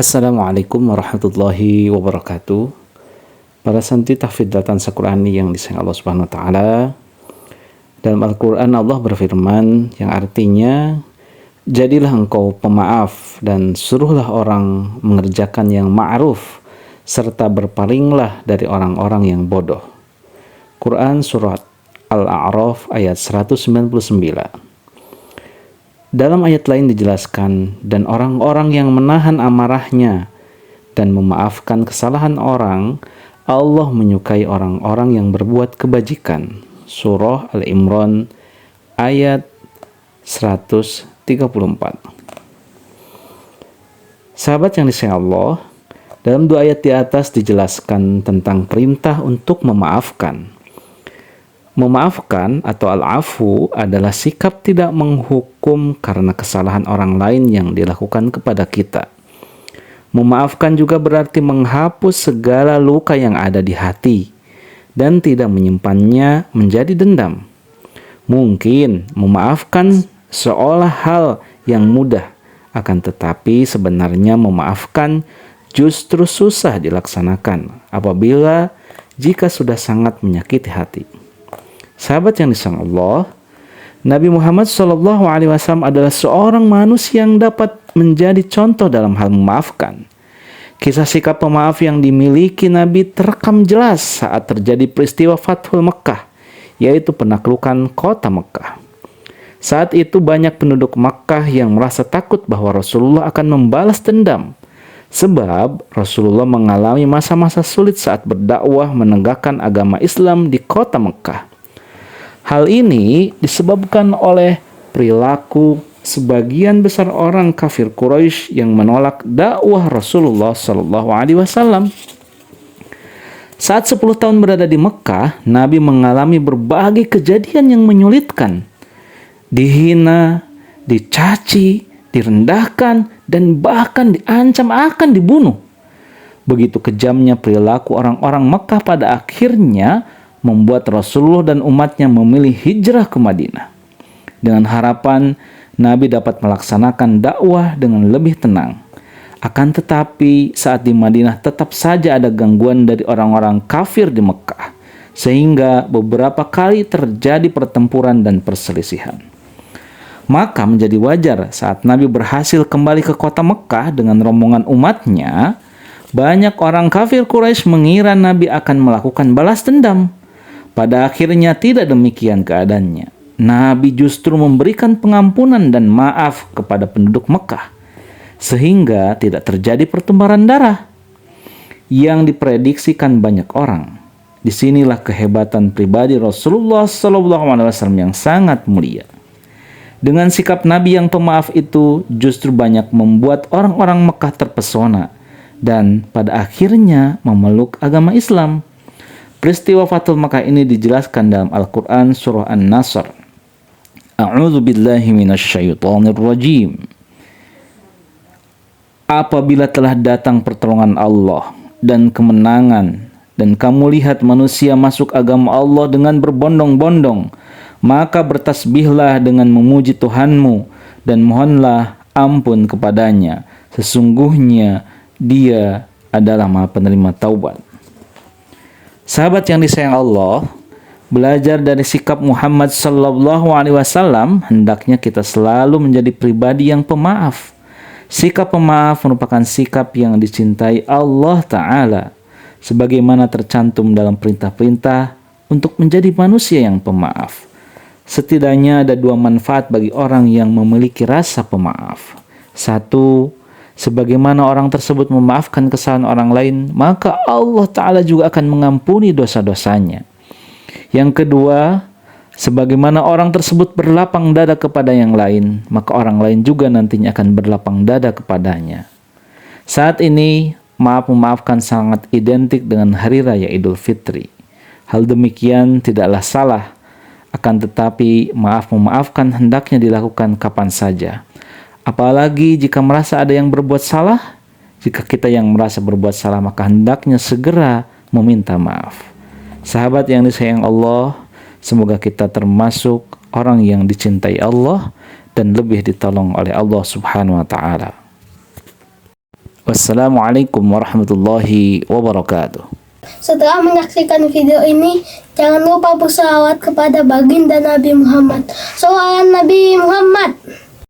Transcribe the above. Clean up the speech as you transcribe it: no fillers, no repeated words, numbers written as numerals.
Assalamualaikum warahmatullahi wabarakatuh. Para santri tahfidz dan Qur'ani yang disayang Allah Subhanahu wa taala. Dalam Al-Qur'an Allah berfirman yang artinya, jadilah engkau pemaaf dan suruhlah orang mengerjakan yang ma'ruf serta berpalinglah dari orang-orang yang bodoh. Quran surat Al-A'raf ayat 199. Dalam ayat lain dijelaskan, dan orang-orang yang menahan amarahnya dan memaafkan kesalahan orang, Allah menyukai orang-orang yang berbuat kebajikan. Surah Al-Imran ayat 134. Sahabat yang disayang Allah, dalam dua ayat di atas dijelaskan tentang perintah untuk memaafkan. Memaafkan atau al-afu adalah sikap tidak menghukum karena kesalahan orang lain yang dilakukan kepada kita. Memaafkan juga berarti menghapus segala luka yang ada di hati dan tidak menyimpannya menjadi dendam. Mungkin memaafkan seolah hal yang mudah, akan tetapi sebenarnya memaafkan justru susah dilaksanakan apabila jika sudah sangat menyakiti hati. Sahabat yang disayang Allah, Nabi Muhammad SAW adalah seorang manusia yang dapat menjadi contoh dalam hal memaafkan. Kisah sikap pemaaf yang dimiliki Nabi terekam jelas saat terjadi peristiwa Fathul Mekkah, yaitu penaklukan kota Mekkah. Saat itu banyak penduduk Mekkah yang merasa takut bahwa Rasulullah akan membalas dendam, sebab Rasulullah mengalami masa-masa sulit saat berdakwah menegakkan agama Islam di kota Mekkah. Hal ini disebabkan oleh perilaku sebagian besar orang kafir Quraisy yang menolak dakwah Rasulullah SAW. Saat 10 tahun berada di Mekkah, Nabi mengalami berbagai kejadian yang menyulitkan. Dihina, dicaci, direndahkan, dan bahkan diancam akan dibunuh. Begitu kejamnya perilaku orang-orang Mekkah pada akhirnya membuat Rasulullah dan umatnya memilih hijrah ke Madinah dengan harapan Nabi dapat melaksanakan dakwah dengan lebih tenang. Akan tetapi saat di Madinah tetap saja ada gangguan dari orang-orang kafir di Mekkah, sehingga beberapa kali terjadi pertempuran dan perselisihan. Maka menjadi wajar saat Nabi berhasil kembali ke kota Mekkah dengan rombongan umatnya, banyak orang kafir Quraisy mengira Nabi akan melakukan balas dendam. Pada akhirnya tidak demikian keadaannya. Nabi justru memberikan pengampunan dan maaf kepada penduduk Mekkah, sehingga tidak terjadi pertumpahan darah yang diprediksikan banyak orang. Disinilah kehebatan pribadi Rasulullah SAW yang sangat mulia. Dengan sikap Nabi yang pemaaf itu justru banyak membuat orang-orang Mekkah terpesona dan pada akhirnya memeluk agama Islam. Peristiwa Fathul Mekkah ini dijelaskan dalam Al-Quran surah An-Nasr. A'udzu billahi minasyaitonir rajim. Apabila telah datang pertolongan Allah dan kemenangan, dan kamu lihat manusia masuk agama Allah dengan berbondong-bondong, maka bertasbihlah dengan memuji Tuhanmu dan mohonlah ampun kepadanya. Sesungguhnya Dia adalah Maha Penerima Taubat. Sahabat yang disayang Allah, belajar dari sikap Muhammad SAW, hendaknya kita selalu menjadi pribadi yang pemaaf. Sikap pemaaf merupakan sikap yang dicintai Allah Ta'ala, sebagaimana tercantum dalam perintah-perintah untuk menjadi manusia yang pemaaf. Setidaknya ada dua manfaat bagi orang yang memiliki rasa pemaaf. Satu, sebagaimana orang tersebut memaafkan kesalahan orang lain, maka Allah Ta'ala juga akan mengampuni dosa-dosanya. Yang kedua, sebagaimana orang tersebut berlapang dada kepada yang lain, maka orang lain juga nantinya akan berlapang dada kepadanya. Saat ini, memaafkan sangat identik dengan Hari Raya Idul Fitri. Hal demikian tidaklah salah, akan tetapi memaafkan hendaknya dilakukan kapan saja. Apalagi jika merasa ada yang berbuat salah. Jika kita yang merasa berbuat salah, maka hendaknya segera meminta maaf. Sahabat yang disayang Allah, semoga kita termasuk orang yang dicintai Allah dan lebih ditolong oleh Allah Subhanahu wa taala. Wassalamualaikum warahmatullahi wabarakatuh. Setelah menyaksikan video ini, jangan lupa berselawat kepada baginda Nabi Muhammad. Salawat Nabi Muhammad.